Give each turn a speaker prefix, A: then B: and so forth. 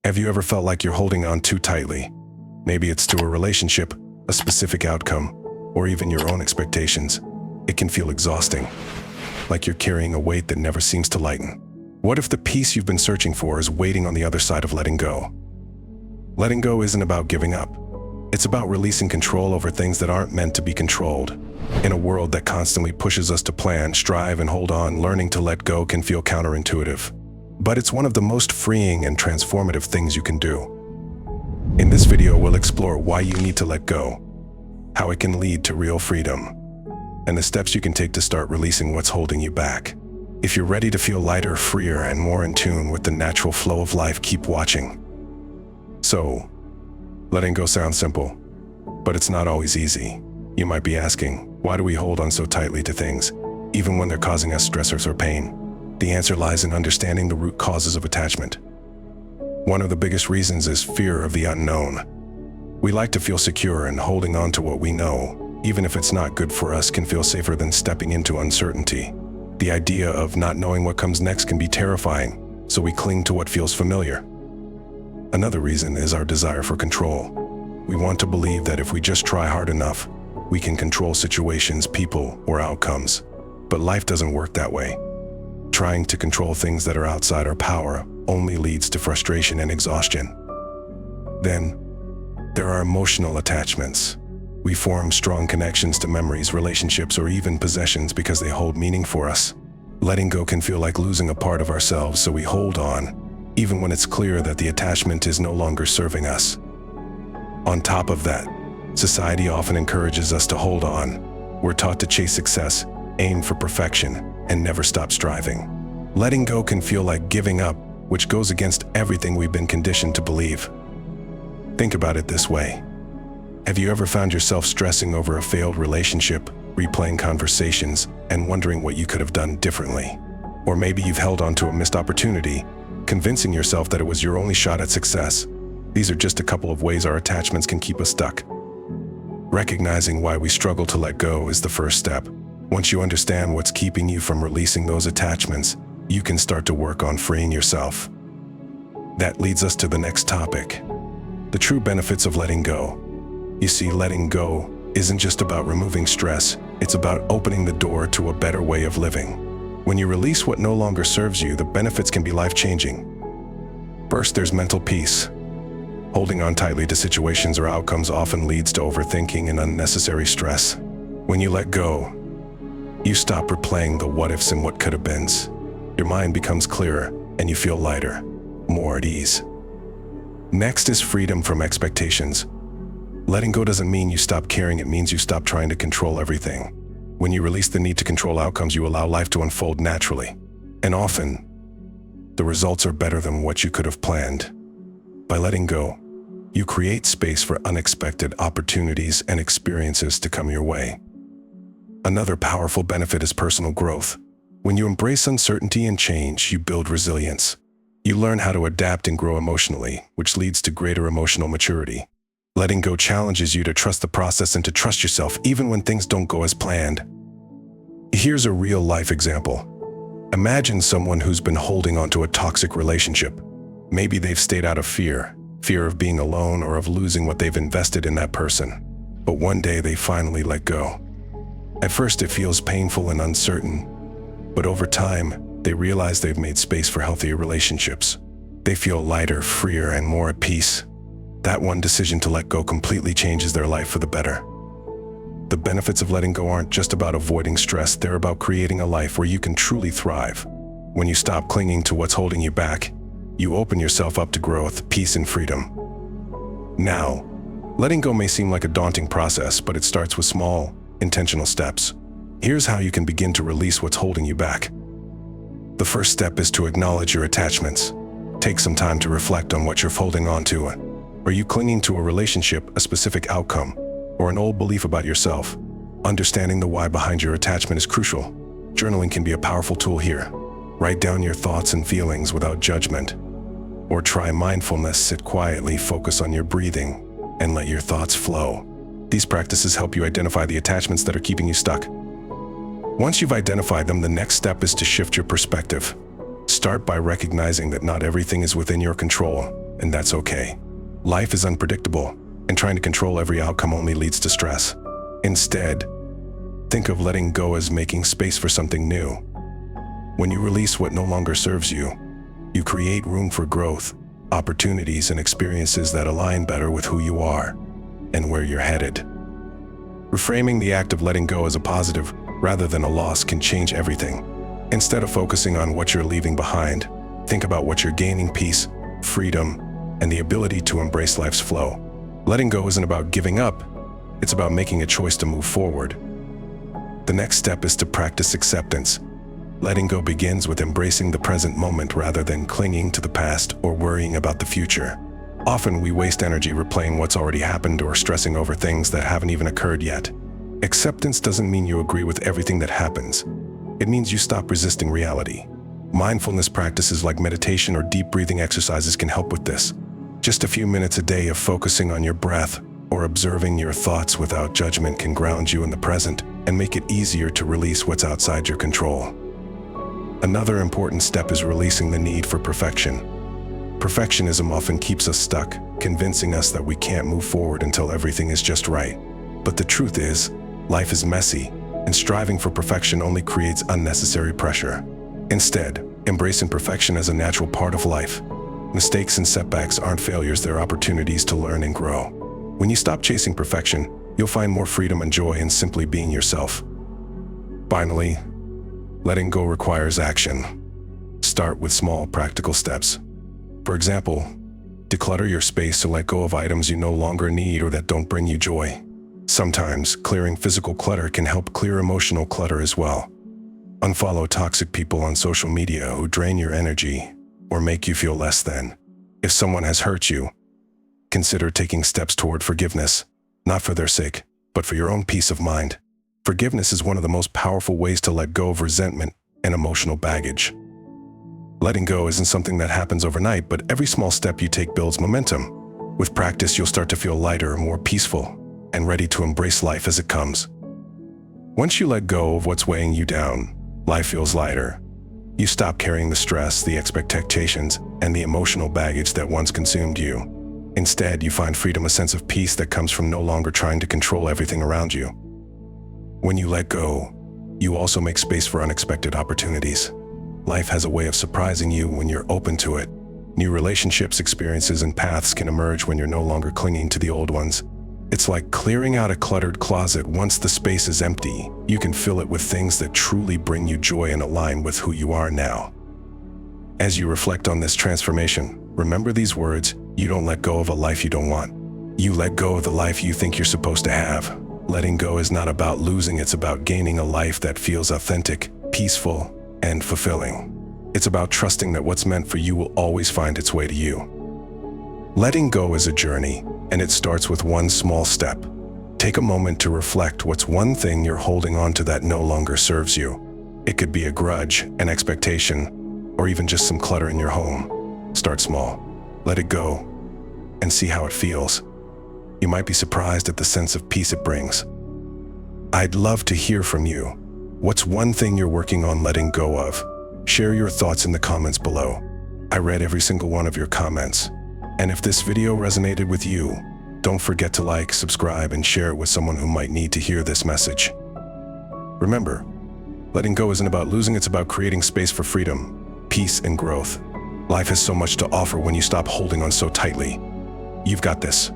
A: Have you ever felt like you're holding on too tightly? Maybe it's to a relationship, a specific outcome, or even your own expectations. It can feel exhausting, like you're carrying a weight that never seems to lighten. What if the peace you've been searching for is waiting on the other side of letting go? Letting go isn't about giving up. It's about releasing control over things that aren't meant to be controlled. In a world that constantly pushes us to plan, strive, and hold on, learning to let go can feel counterintuitive. But it's one of the most freeing and transformative things you can do. In this video, we'll explore why you need to let go, how it can lead to real freedom, and the steps you can take to start releasing what's holding you back. If you're ready to feel lighter, freer, and more in tune with the natural flow of life, keep watching. So, letting go sounds simple, but it's not always easy. You might be asking, why do we hold on so tightly to things, even when they're causing us stressors or pain? The answer lies in understanding the root causes of attachment. One of the biggest reasons is fear of the unknown. We like to feel secure, and holding on to what we know, even if it's not good for us, can feel safer than stepping into uncertainty. The idea of not knowing what comes next can be terrifying, so we cling to what feels familiar. Another reason is our desire for control. We want to believe that if we just try hard enough, we can control situations, people, or outcomes. But life doesn't work that way. Trying to control things that are outside our power only leads to frustration and exhaustion. Then, there are emotional attachments. We form strong connections to memories, relationships, or even possessions because they hold meaning for us. Letting go can feel like losing a part of ourselves, so we hold on, even when it's clear that the attachment is no longer serving us. On top of that, society often encourages us to hold on. We're taught to chase success, aim for perfection, and never stop striving. Letting go can feel like giving up, which goes against everything we've been conditioned to believe. Think about it this way. Have you ever found yourself stressing over a failed relationship, replaying conversations, and wondering what you could have done differently? Or maybe you've held on to a missed opportunity, convincing yourself that it was your only shot at success. These are just a couple of ways our attachments can keep us stuck. Recognizing why we struggle to let go is the first step. Once you understand what's keeping you from releasing those attachments, you can start to work on freeing yourself. That leads us to the next topic, the true benefits of letting go. You see, letting go isn't just about removing stress, it's about opening the door to a better way of living. When you release what no longer serves you, the benefits can be life-changing. First, there's mental peace. Holding on tightly to situations or outcomes often leads to overthinking and unnecessary stress. When you let go, you stop replaying the what-ifs and what could-have-beens. Your mind becomes clearer, and you feel lighter, more at ease. Next is freedom from expectations. Letting go doesn't mean you stop caring, it means you stop trying to control everything. When you release the need to control outcomes, you allow life to unfold naturally. And often, the results are better than what you could have planned. By letting go, you create space for unexpected opportunities and experiences to come your way. Another powerful benefit is personal growth. When you embrace uncertainty and change, you build resilience. You learn how to adapt and grow emotionally, which leads to greater emotional maturity. Letting go challenges you to trust the process and to trust yourself even when things don't go as planned. Here's a real-life example. Imagine someone who's been holding onto a toxic relationship. Maybe they've stayed out of fear of being alone or of losing what they've invested in that person. But one day they finally let go. At first it feels painful and uncertain, but over time they realize they've made space for healthier relationships. They feel lighter, freer, and more at peace. That one decision to let go completely changes their life for the better. The benefits of letting go aren't just about avoiding stress, they're about creating a life where you can truly thrive. When you stop clinging to what's holding you back, you open yourself up to growth, peace, and freedom. Now, letting go may seem like a daunting process, but it starts with small, intentional steps. Here's how you can begin to release what's holding you back. The first step is to acknowledge your attachments. Take some time to reflect on what you're holding on to. Are you clinging to a relationship, a specific outcome, or an old belief about yourself? Understanding the why behind your attachment is crucial. Journaling can be a powerful tool here. Write down your thoughts and feelings without judgment. Or try mindfulness, sit quietly, focus on your breathing, and let your thoughts flow. These practices help you identify the attachments that are keeping you stuck. Once you've identified them, the next step is to shift your perspective. Start by recognizing that not everything is within your control. and that's okay. Life is unpredictable, and trying to control every outcome only leads to stress. Instead, think of letting go as making space for something new. When you release what no longer serves you, you create room for growth, opportunities, and experiences that align better with who you are and where you're headed. Reframing the act of letting go as a positive rather than a loss can change everything. Instead of focusing on what you're leaving behind, think about what you're gaining: peace, freedom, and the ability to embrace life's flow. Letting go isn't about giving up, it's about making a choice to move forward. The next step is to practice acceptance. Letting go begins with embracing the present moment rather than clinging to the past or worrying about the future. Often we waste energy replaying what's already happened or stressing over things that haven't even occurred yet. Acceptance doesn't mean you agree with everything that happens. It means you stop resisting reality. Mindfulness practices like meditation or deep breathing exercises can help with this. Just a few minutes a day of focusing on your breath or observing your thoughts without judgment can ground you in the present and make it easier to release what's outside your control. Another important step is releasing the need for perfection. Perfectionism often keeps us stuck, convincing us that we can't move forward until everything is just right. But the truth is, life is messy, and striving for perfection only creates unnecessary pressure. Instead, embrace imperfection as a natural part of life. Mistakes and setbacks aren't failures, they're opportunities to learn and grow. When you stop chasing perfection, you'll find more freedom and joy in simply being yourself. Finally, letting go requires action. Start with small, practical steps. For example, declutter your space to let go of items you no longer need or that don't bring you joy. Sometimes, clearing physical clutter can help clear emotional clutter as well. Unfollow toxic people on social media who drain your energy or make you feel less than. If someone has hurt you, consider taking steps toward forgiveness, not for their sake, but for your own peace of mind. Forgiveness is one of the most powerful ways to let go of resentment and emotional baggage. Letting go isn't something that happens overnight, but every small step you take builds momentum. With practice, you'll start to feel lighter, more peaceful, and ready to embrace life as it comes. Once you let go of what's weighing you down, life feels lighter. You stop carrying the stress, the expectations, and the emotional baggage that once consumed you. Instead, you find freedom, a sense of peace that comes from no longer trying to control everything around you. When you let go, you also make space for unexpected opportunities. Life has a way of surprising you when you're open to it. New relationships, experiences, and paths can emerge when you're no longer clinging to the old ones. It's like clearing out a cluttered closet. Once the space is empty, you can fill it with things that truly bring you joy and align with who you are now. As you reflect on this transformation, remember these words: you don't let go of a life you don't want. You let go of the life you think you're supposed to have. Letting go is not about losing, it's about gaining a life that feels authentic, peaceful, and fulfilling. It's about trusting that what's meant for you will always find its way to you. Letting go is a journey, and it starts with one small step. Take a moment to reflect. What's one thing you're holding on to that no longer serves you? It could be a grudge, an expectation, or even just some clutter in your home. Start small. Let it go, and see how it feels. You might be surprised at the sense of peace it brings. I'd love to hear from you. What's one thing you're working on letting go of? Share your thoughts in the comments below. I read every single one of your comments. And if this video resonated with you, don't forget to like, subscribe, and share it with someone who might need to hear this message. Remember, letting go isn't about losing, it's about creating space for freedom, peace, and growth. Life has so much to offer when you stop holding on so tightly. You've got this.